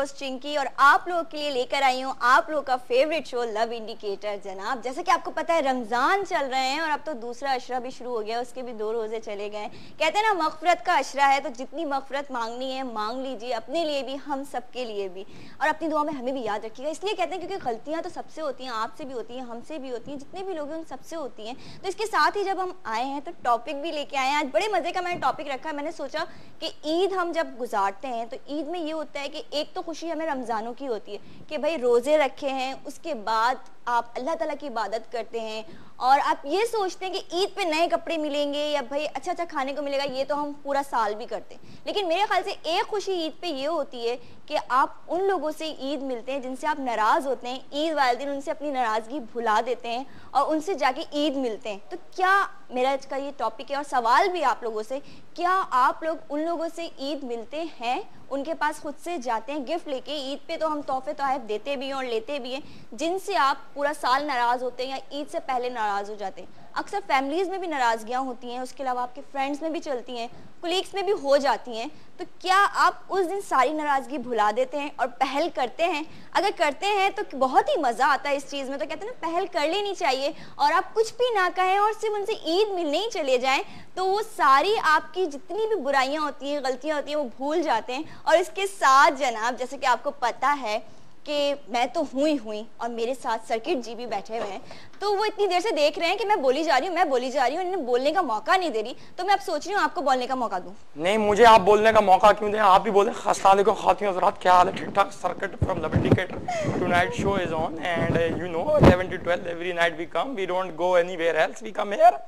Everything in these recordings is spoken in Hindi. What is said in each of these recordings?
होस्ट चिंकी और आप लोगों के लिए लेकर आई हूँ आप लोगों का फेवरेट शो लव इंडिकेटर। जनाब जैसा कि आपको पता है रमजान चल रहे हैं और अब तो दूसरा अशरा भी शुरू हो गया, उसके भी 2 रोजे चले गए। कहते हैं ना मगफरत का अशरा है, तो जितनी मगफरत मांगनी है मांग लीजिए, अपने लिए भी हम सबके लिए भी, और अपनी दुआ में हमें भी याद रखिएगा। इसलिए कहते हैं क्योंकि गलतियाँ तो सबसे होती हैं, आपसे भी होती हैं, हमसे भी होती हैं, जितने भी लोग हैं उन सबसे होती हैं। तो इसके साथ ही जब हम आए हैं तो टॉपिक भी लेके आए हैं। आज बड़े मजे का मैंने टॉपिक रखा है। मैंने सोचा कि ईद हम जब गुजारते हैं तो ईद में ये होता है कि एक तो खुशी हमें रमजानों की होती है कि भाई रोजे रखे हैं, उसके बाद आप अल्लाह ताला की इबादत करते हैं और आप ये सोचते हैं कि ईद पे नए कपड़े मिलेंगे या भाई अच्छा अच्छा खाने को मिलेगा। ये तो हम पूरा साल भी करते हैं, लेकिन मेरे ख्याल से एक खुशी ईद पे ये होती है कि आप उन लोगों से ईद मिलते हैं जिनसे आप नाराज होते हैं, ईद वाले दिन उनसे अपनी नाराजगी भुला देते हैं और उनसे जाके ईद मिलते हैं। तो क्या मेरा आज का ये टॉपिक है और सवाल भी आप लोगों से, क्या आप लोग उन लोगों से ईद मिलते हैं, उनके पास खुद से जाते हैं गिफ्ट लेके? ईद पे तो हम तोहफे तोहफ देते भी हैं और लेते भी हैं, जिनसे आप पूरा साल नाराज होते हैं या ईद से पहले नाराज हो जाते हैं। अक्सर फैमिलीज में भी नाराजगियां होती हैं, उसके अलावा आपके फ्रेंड्स में भी चलती हैं, कोलीग्स में भी हो जाती हैं। तो क्या आप उस दिन सारी नाराजगी भुला देते हैं और पहल करते हैं? अगर करते हैं तो बहुत ही मजा आता है इस चीज में। तो कहते हैं ना पहल कर लेनी चाहिए और आप कुछ भी ना कहें और सिर्फ उनसे ईद मिलने ही चले जाएं, तो वो सारी आपकी जितनी भी बुराइयां होती हैं, गलतियां होती हैं, वो भूल जाते हैं। और इसके साथ जनाब जैसे कि आपको पता है कि मैं तो हुई और मेरे साथ सर्किट जी भी बैठे हुए हैं, तो वो इतनी देर से देख रहे हैं कि मैं बोली जा रही हूँ इन्हें बोलने का मौका नहीं दे रही। तो मैं अब सोच रही हूँ आपको बोलने का मौका दूं। नहीं, मुझे आप बोलने का मौका क्यों दें? आप ही बोलें। अस्सलाम वालेकुम खातिन हज़रात, क्या हाल है? ठीक ठाक। Circuit from love indicator, tonight show is on and you know 11 to 12 every night we come, we don't go anywhere else, we come here.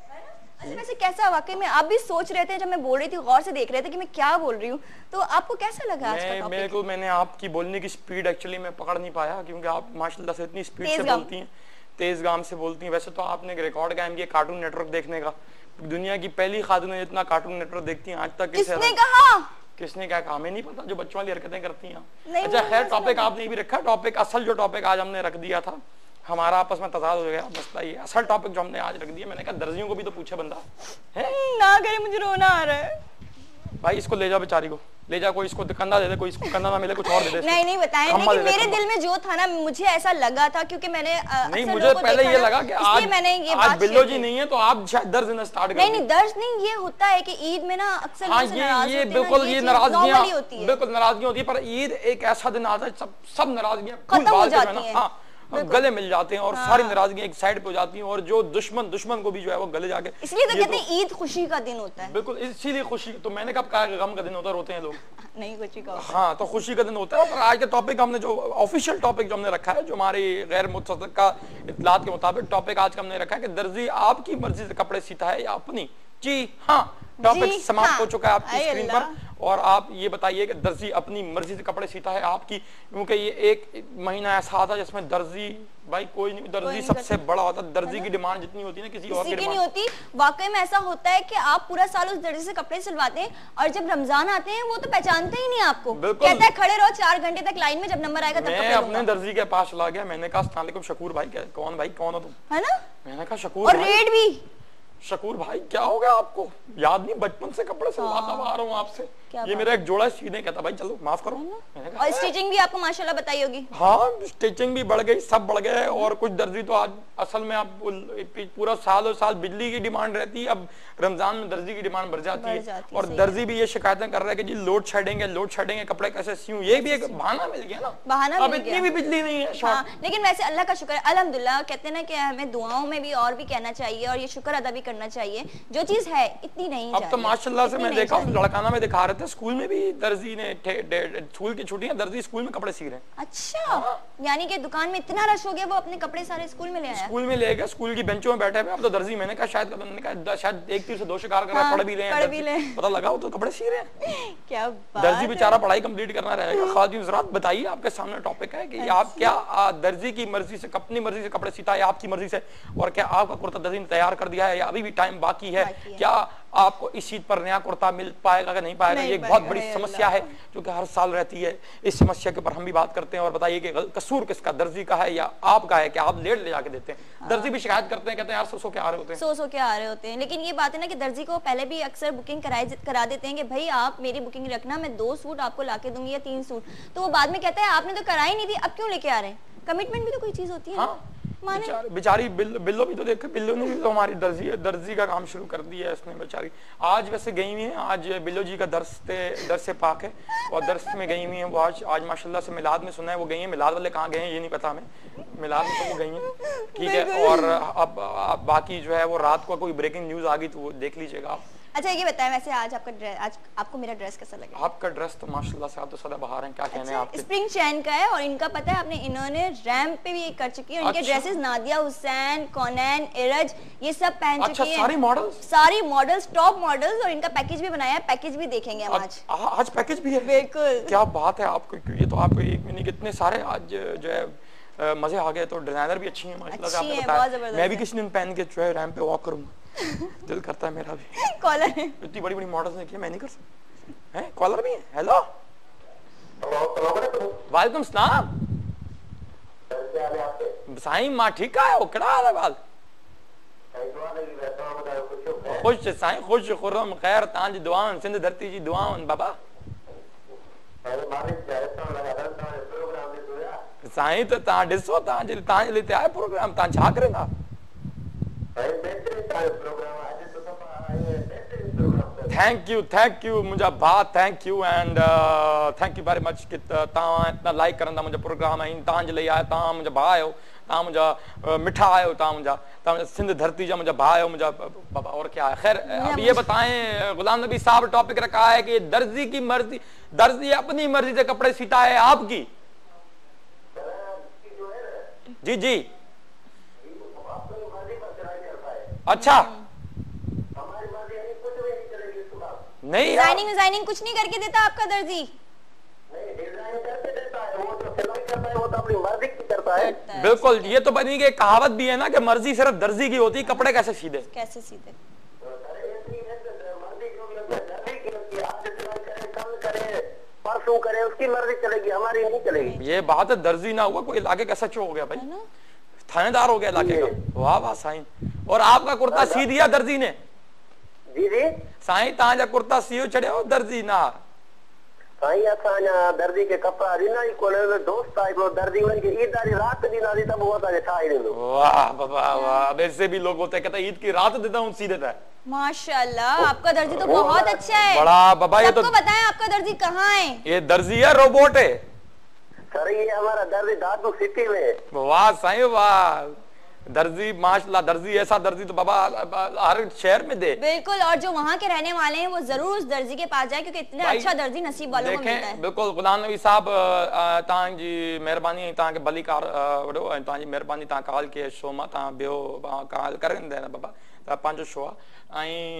अच्छा, वैसे कैसा वाकई में आप भी सोच रहे थे जब मैं बोल रही थी, गौर से देख रहे थे कि मैं क्या बोल रही हूँ, तो आपको कैसा लगा आज का टॉपिक? मैंने आपकी बोलने की स्पीड एक्चुअली मैं पकड़ नहीं पाया, क्योंकि आप माशाल्लाह से इतनी स्पीड से बोलती हैं, तेज गाम से बोलती हैं। वैसे तो आपने एक रिकॉर्ड कायम किया कार्टून नेटवर्क देखने का, दुनिया की पहली खातून है जितना कार्टून नेटवर्क देखती हैं आज तक। किसने कहा? किसने कहा? हमें नहीं पता, जो बच्चों वाली हरकतें करती हैं। अच्छा खैर, टॉपिक आपने भी रखा। टॉपिक असल जो टॉपिक आज हमने रख दिया था, हमारा आपस में तजाद हो गया मसला। ये असल टॉपिक जो हमने आज रख दिया, मैंने कहा दर्जियों को भी तो पूछे बंदा है ना करे, मुझे रोना आ रहा है। भाई इसको ले जा, बेचारी को ले जा, कोई इसको कंधा दे दे, कोई इसको कंधा ना मिले कुछ और दे दे। नहीं बताएं, लेकिन मेरे दिल में जो था ना, मुझे ऐसा लगा था क्योंकि मैंने नहीं, मुझे पहले ये लगा कि आज बिल्लो जी नहीं है तो आप शायद दर्द देना स्टार्ट कर। नहीं दर्द नहीं, ये होता है कि ईद में ना अक्सर ये बिल्कुल ये नाराजगियां बिल्कुल नाराजगियां होती है, पर ईद एक ऐसा दिन आता है सब नाराजगियां खत्म हो जाती हैं, गले मिल जाते हैं और सारी नाराजगियां एक साइड पे हो जाती हैं और जो दुश्मन को भी जो है वो गले जाके। इसलिए तो कहते हैं ईद खुशी का दिन होता है। बिल्कुल, इसीलिए खुशी। तो मैंने कब कहा गम का दिन होता है, रोते हैं लोग। नहीं, खुशी का। हाँ, तो खुशी का दिन होता है। पर आज का टॉपिक हमने जो ऑफिशियल टॉपिक जो हमने रखा है, जो हमारी गैर मुतसद्दिका इत्तलात के मुताबिक टॉपिक आज का हमने रखा है कि दर्जी आपकी मर्जी से कपड़े सीता है या अपनी। जी हाँ, टॉपिक समाप्त हो चुका है आपकी स्क्रीन पर। और आप ये बताइए कि दर्जी अपनी मर्जी से कपड़े सीता है आपकी, क्योंकि ये एक महीना ऐसा आता है जिसमें दर्जी भाई कोई नहीं, दर्जी सबसे बड़ा होता है। दर्जी की डिमांड जितनी होती है ना किसी और की नहीं होती। वाकई में ऐसा होता है कि आप पूरा साल उस दर्जी से कपड़े सिलवाते हैं और जब रमजान आते हैं वो तो पहचानते ही नहीं आपको, कहता है खड़े रहो 4 घंटे तक लाइन में, जब नंबर आएगा तब मैं अपने दर्जी के पास चला गया, मैंने कहा अस्सलाम वालेकुम शकूर भाई। कौन भाई, कौन हो तुम? है ना, मैंने कहा शकूर। और रेट भी। शकूर भाई क्या हो गया आपको? याद नहीं, बचपन से कपड़े सिलवाता आ रहा हूँ आपसे। ये मेरा एक जोड़ा सीने कहता भाई चलो माफ करो। और स्टिचिंग भी आपको माशाल्लाह बताई होगी। हाँ, स्टिचिंग भी बढ़ गई, सब बढ़ गए। और कुछ दर्जी तो आज असल में आप पूरा साल और साल बिजली की डिमांड रहती है, अब रमजान में दर्जी की डिमांड बढ़ जाती है। और दर्जी भी ये शिकायतें कर रहे हैं कि जी लोड शेडिंग कपड़े कैसे सीऊं। ये भी एक बहाना मिल गया ना, बहाना। अब इतनी भी बिजली नहीं है। हाँ, लेकिन वैसे अल्लाह का शुक्र है, अल्हम्दुलिल्लाह। कहते हैं ना कि हमें दुआओं में भी और भी कहना चाहिए और ये शुक्र अदा भी करना चाहिए। जो चीज है इतनी नहीं, अब तो माशाल्लाह से मैं देखा लड़काना में दिखा रहे थे, स्कूल में भी दर्जी ने स्कूल की छुट्टियां दर्जी स्कूल में कपड़े सी रहे हैं। अच्छा, यानी कि दुकान में इतना रश हो गया वो अपने कपड़े सारे स्कूल में ले आया। स्कूल में ले गया, स्कूल की बेंचों में बैठे हुए। अब तो दर्जी, मैंने कहा शायद एक तीर से 2 शिकार कर रहा है, पढ़ भी रहे हैं, पता लगा वो तो कपड़े सी रहे हैं। क्या बात, दर्जी बेचारा पढ़ाई कंप्लीट करना रहेगा। खातिन हज़रात बताइए, आपके सामने टॉपिक है कि आप क्या दर्जी की मर्जी से, अपनी मर्जी से कपड़े सीता है आपकी मर्जी से, और क्या आपका कुर्ता दर्जी ने तैयार कर दिया है या अभी भी टाइम बाकी है? क्या आपको इस चीज पर नया कुर्ता मिल पाएगा कि नहीं पाएगा, ये एक बहुत बड़ी समस्या है जो कि हर साल रहती है। इस समस्या के ऊपर हम भी बात करते हैं। और बताइए कि कसूर किसका, दर्जी का है या आपका है कि आप लेट ले जाके देते हैं। दर्जी भी शिकायत करते हैं, कहते हैं यार सौ के आ रहे होते हैं, सौ के आ रहे होते हैं। लेकिन ये बात है ना कि दर्जी को पहले भी अक्सर बुकिंग करा देते हैं कि भाई आप मेरी बुकिंग रखना, मैं 2 सूट आपको लाके दूंगी या 3 सूट। तो वो बाद में कहता है आपने तो कराई नहीं थी, अब क्यों लेके आ रहे हैं। कमिटमेंट भी तो कोई चीज होती है। हाँ, बेचारी बिल्लो भी तो देखे, बिल्लो ने भी तो हमारी दर्जी का काम शुरू कर दिया है इसने बेचारी। आज वैसे गई हुई है, आज बिल्लो जी का दर्स पाक है और दर्स में गई हुई है वो। आज माशाल्लाह से मिलाद में सुना है वो गई है। मिलाद वाले कहाँ गए हैं ये नहीं पता हमें, मिलाद में तो वो गई है, ठीक है। और अब बाकी जो है वो रात को कोई ब्रेकिंग न्यूज आ गई तो वो देख लीजिएगा आप। अच्छा ये बताएं वैसे आज आपको मेरा ड्रेस कैसा लगा? आपका ड्रेस तो माशाल्लाह से आप तो सदा बाहर हैं, क्या कहने हैं आपके। स्प्रिंग चैन का है और इनका पता है आपने, इन्होंने रैंप पे भी एक कर चुकी है। इनके ड्रेसेस नादिया हुसैन, कौनैन, इरज ये सब पहन चुकी हैं। सारी मॉडल्स टॉप मॉडल्स, और इनका पैकेज भी बनाया है, पैकेज भी देखेंगे हम आज पैकेज भी है। बिल्कुल, क्या बात है आपको, ये तो आपको एक महीने कितने सारे आज जो है मजे आ गए। तो डिजाइनर भी अच्छी है माशाल्लाह से, आपने बताया। मैं भी किसी दिन पहन के जो है रैंप पे वॉक करूंगा, दिल करता है मेरा भी। कॉलर है, इतनी बड़ी बड़ी मॉडल्स ने किया, मैं नहीं कर सकता। हैं कॉलर भी है। हेलो वालेकुम सलाम साईं, मां ठीक है? ओकड़ा हाल है बाल खुश साईं, खुश खुर्रम खैर तांज दुआन सिंध धरती जी दुआन बाबा। साईं तो ता ॾिसो तव्हां जे आए प्रोग्राम, तव्हां छा करे ना। थैंक यू मुंहिंजा भाउ, thank you and thank you very much कि तव्हां इतना लाइक करंदा मुंहिंजो प्रोग्राम। ऐं तव्हांजे लाइ आहे, तव्हां मुंहिंजा भाउ आहियो, तव्हां मुंहिंजा मिठा आहियो, तव्हां सिंध धरती जा मुंहिंजा भाउ आहियो, मुंहिंजा बाबा। और क्या है, खैर अब ये बताएं, गुलाम नबी साहब टॉपिक रखा है कि दर्जी की मर्जी, दर्जी अपनी मर्जी से कपड़े सीता है आपकी। जी जी, अच्छा नहीं, डिजाइनिंग कुछ नहीं करके देता आपका दर्जी? बिल्कुल, ये तो बनी कि कहावत भी है ना कि मर्जी सिर्फ दर्जी की होती, कपड़े कैसे सीधे। परसों करे उसकी मर्जी चलेगी, हमारी नहीं चलेगी। ये बात है, दर्जी ना हुआ कोई इलाके का सच हो गया भाई, थानेदार हो गया इलाके का। वाह वाह साईं। और आपका कुर्ता सी दिया दर्जी ने? जी जी साईं तव्हांजा कुर्ता सीओ छड़ियो दर्जी ना? साईं असांजा दर्जी के कपड़ा ॾिना ई कोन्हे, दोस्त आहे हिकिड़ो दर्जी, उन्हनि खे ईद वारी राति ॾींदासीं त उहो असांखे छा ई ॾींदो। वाह बाबा वाह, ऐसे भी लोग होते हैं कहते ईद की रात देता हूँ सी देता है। माशाल्लाह, आपका दर्जी तो बहुत अच्छा है। बड़ा बाबा, ये तो बताएं आपका दर्जी कहाँ है? ये दर्जी है रोबोट है सर, ये हमारा दर्जी धातु सिटी में। वाह साईं वाह, दर्जी माशाल्लाह, दर्जी ऐसा दर्जी तो बाबा हर शहर में दे। बिल्कुल, और जो वहाँ के रहने वाले हैं वो जरूर उस दर्जी के पास जाए, क्योंकि इतना अच्छा दर्जी नसीब वालों को मिलता है। बिल्कुल, गुलाम नबी साहब तव्हांजी महिरबानी, तव्हांखे भलीकार वॾो ऐं तव्हांजी महिरबानी, तव्हां कॉल कयो शो मां, तव्हां ॿियो कॉल करे न बाबा, पांचो शो है।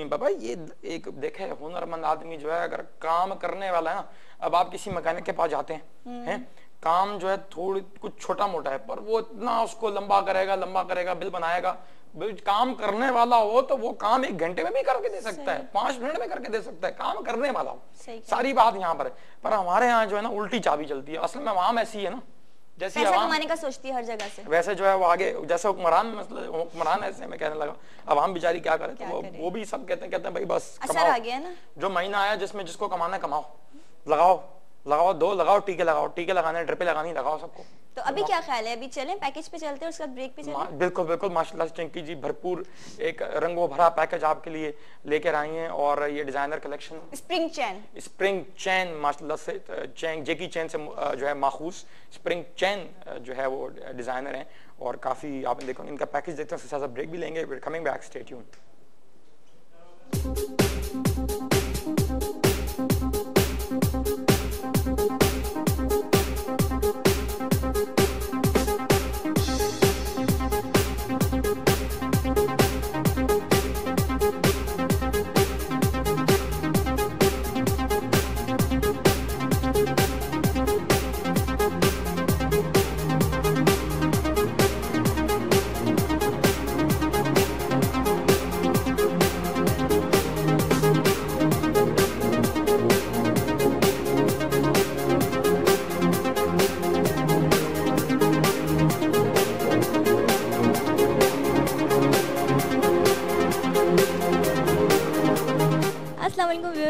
बाबा ये एक देखे हुनरमंद आदमी जो है अगर काम करने वाला है ना, अब आप किसी मैकेनिक के पास जाते हैं, काम जो है थोड़ी कुछ छोटा मोटा है पर वो इतना उसको लंबा करेगा, बिल बनाएगा। काम करने वाला हो तो वो काम 1 घंटे में भी करके दे सकता है, 5 मिनट में करके दे सकता है, काम करने वाला हो। सारी बात यहाँ पर है। पर हमारे यहाँ जो है ना उल्टी चाबी चलती है। असल में आवाम ऐसी है ना, जैसे कमाने का सोचती है हर जगह से, वैसे जो है वो आगे जैसे हुक्मरान ऐसे मैं कहने लगा। अब हम बेचारी क्या करें, तो वो भी सब कहते हैं भाई बस असर आ गया ना, जो महीना आया जिसमें जिसको कमाना कमाओ, लगाओ दो लगाओ, टीके लगाने, ड्रिपें लगानी, लगाओ सबको। तो अभी क्या ख्याल है, अभी चलें पैकेज पे चलते हैं, उसके बाद ब्रेक पे चलें? बिल्कुल माशाल्लाह चिंकी जी भरपूर एक रंगों भरा पैकेज आपके लिए लेकर आई हैं। और ये डिजाइनर कलेक्शन स्प्रिंग चैन माशाल्लाह से जेकी चैन से जो है माखूस स्प्रिंग चैन जो है वो डिजाइनर हैं और काफी आपने देखो इनका पैकेज देखते हैं। उसके साथ ब्रेक भी लेंगे। Coming back, stay tuned.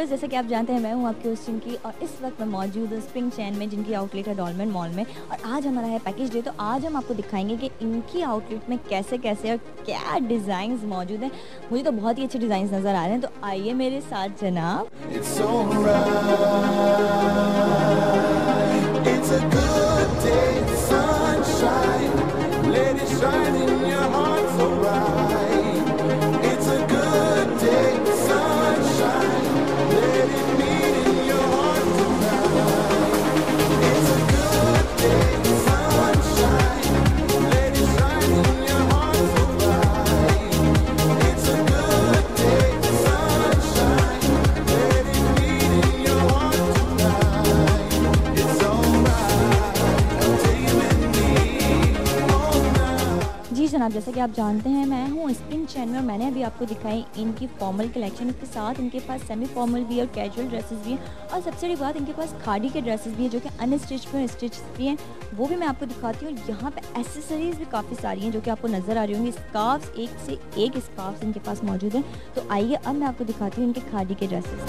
Viewers, जैसे कि आप जानते हैं मैं हूं आपकी होस्ट चिंकी और इस वक्त मैं मौजूद हूं स्प्रिंग चैन में, जिनकी आउटलेट है डॉलमेन मॉल में। और आज हमारा है पैकेज डे, तो आज हम आपको दिखाएंगे कि इनकी आउटलेट में कैसे कैसे और क्या डिज़ाइंस मौजूद हैं। मुझे तो बहुत ही अच्छे डिज़ाइंस नज़र आ रहे हैं, तो आइए मेरे साथ जनाब। It's a good day, sunshine, let it shine in your heart so bright. It's a good day, sunshine, let it beat in your heart tonight. It's a good day, sunshine, let it shine in your heart so bright. It's a good day, sunshine, let it beat in your heart tonight. It's जी जनाब, जैसा कि आप जानते हैं मैं हूँ स्प्रिंग चैन में और मैंने अभी आपको दिखाई इनकी फॉर्मल कलेक्शन। इसके साथ इनके पास सेमी फॉर्मल भी और कैजुअल ड्रेसेस भी हैं, और सबसे बड़ी बात इनके पास खादी के ड्रेसेस भी हैं जो कि अनस्टिच भी और स्टिच भी हैं, वो भी मैं आपको दिखाती हूँ। यहाँ पे एसेसरीज भी काफ़ी सारी हैं जो कि आपको नज़र आ रही होंगी। स्कार्फ्स, एक से एक स्कार्फ्स इनके पास मौजूद हैं। तो आइए अब मैं आपको दिखाती हूँ इनके खादी के dresses.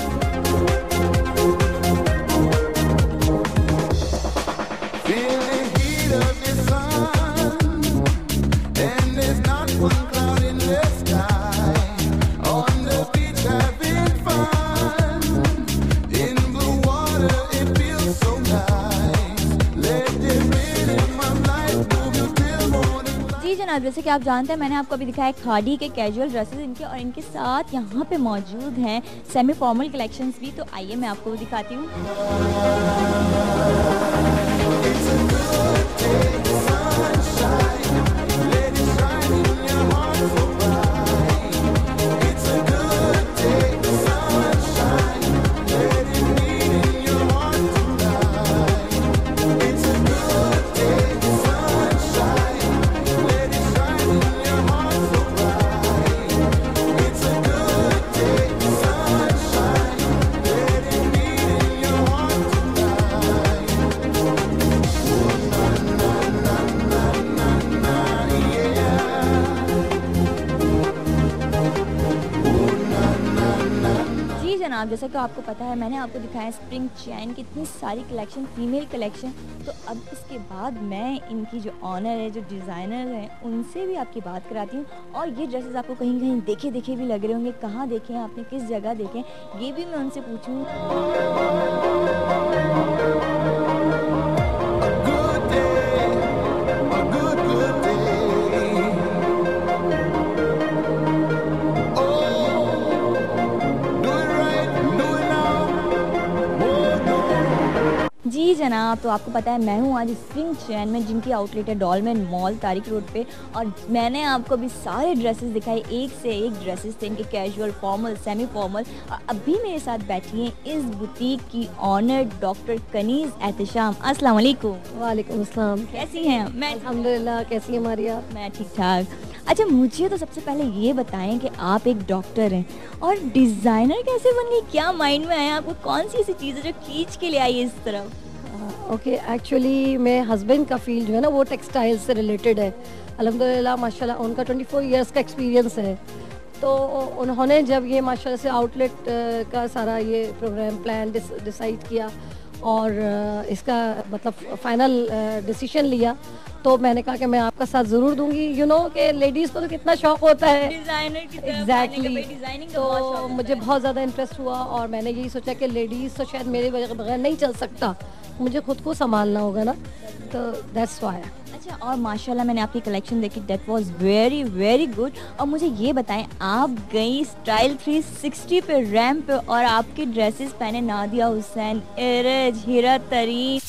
feel the heat of the sun, and there's not one cloud in the sky. On the beach having fun, in blue water it feels so nice. Let the rhythm of life move you till morning. जी जनाब, जैसे कि आप जानते हैं मैंने आपको अभी दिखाया खादी के कैजुअल ड्रेसेस इनके, और इनके साथ यहाँ पे मौजूद हैं सेमी फॉर्मल कलेक्शंस भी। तो आइए मैं आपको वो दिखाती हूँ। It's a good day, sunshine, let it shine in your heart so bright. It's a good day, sunshine, let it beat in your heart tonight. It's a good day, sunshine, let it shine in your heart so bright. It's a good day, sunshine, let it beat in your heart tonight. जी जनाब, जैसा कि आपको पता है मैंने आपको दिखाया स्प्रिंग चैन की इतनी सारी कलेक्शन, फीमेल कलेक्शन। तो अब इसके बाद मैं इनकी जो ऑनर है, जो डिज़ाइनर हैं, उनसे भी आपकी बात कराती हूँ। और ये ड्रेसेस आपको कहीं कहीं देखे देखे भी लग रहे होंगे, कहाँ देखे हैं आपने, किस जगह देखें, ये भी मैं उनसे पूछूँ। Good day, a good day. Oh, do it right, do it now. Oh no. जी जनाब, तो आपको पता है मैं हूँ आज स्प्रिंग चैन में, जिनकी आउटलेट है डॉलमेन मॉल तारिक रोड पे। और मैंने आपको अभी सारे ड्रेसेस दिखाए, एक से एक ड्रेसेस थे इनके, कैजुअल, फॉर्मल, सेमी फॉर्मल। और अभी मेरे साथ बैठी हैं इस बुटीक की ऑनर डॉक्टर कनीज़ एहतशाम। अस्सलाम वालेकुम। वालेकुम अस्सलाम। कैसी हैं? मैं अल्हम्दुलिल्लाह, कैसी है हमारी आप? मैं ठीक ठाक। अच्छा, मुझे तो सबसे पहले ये बताएं कि आप एक डॉक्टर हैं और डिज़ाइनर कैसे बन गई? क्या माइंड में आया आपको? कौन सी ऐसी चीज़ है जो खींच के ले आई इस तरफ? ओके, एक्चुअली मेरे हस्बैंड का फील्ड जो है ना वो टेक्सटाइल से रिलेटेड है। अल्हम्दुलिल्लाह माशाल्लाह उनका 24 इयर्स का एक्सपीरियंस है। तो उन्होंने जब ये माशाल्लाह से आउटलेट का सारा ये प्रोग्राम प्लान डिसाइड किया और इसका मतलब फाइनल डिसीजन लिया, तो मैंने कहा कि मैं आपका साथ ज़रूर दूंगी। यू नो कि लेडीज़ को तो कितना शौक होता है डिज़ाइनर की तरफ एग्जैक्टली, डिज़ाइनिंग का बहुत शौक तो होता मुझे है। बहुत ज़्यादा इंटरेस्ट हुआ और मैंने यही सोचा कि लेडीज़ तो शायद मेरे बगैर नहीं चल सकता, मुझे खुद को संभालना होगा ना, तो दैट्स व्हाई। अच्छा, और माशाल्लाह मैंने आपकी कलेक्शन देखी, that was very very good. और मुझे ये बताएं, आप गई स्टाइल 360 पे, रैम्प पे, और आपके ड्रेसेस पहने नादिया हुसैन, एरज, हीरा तरीन,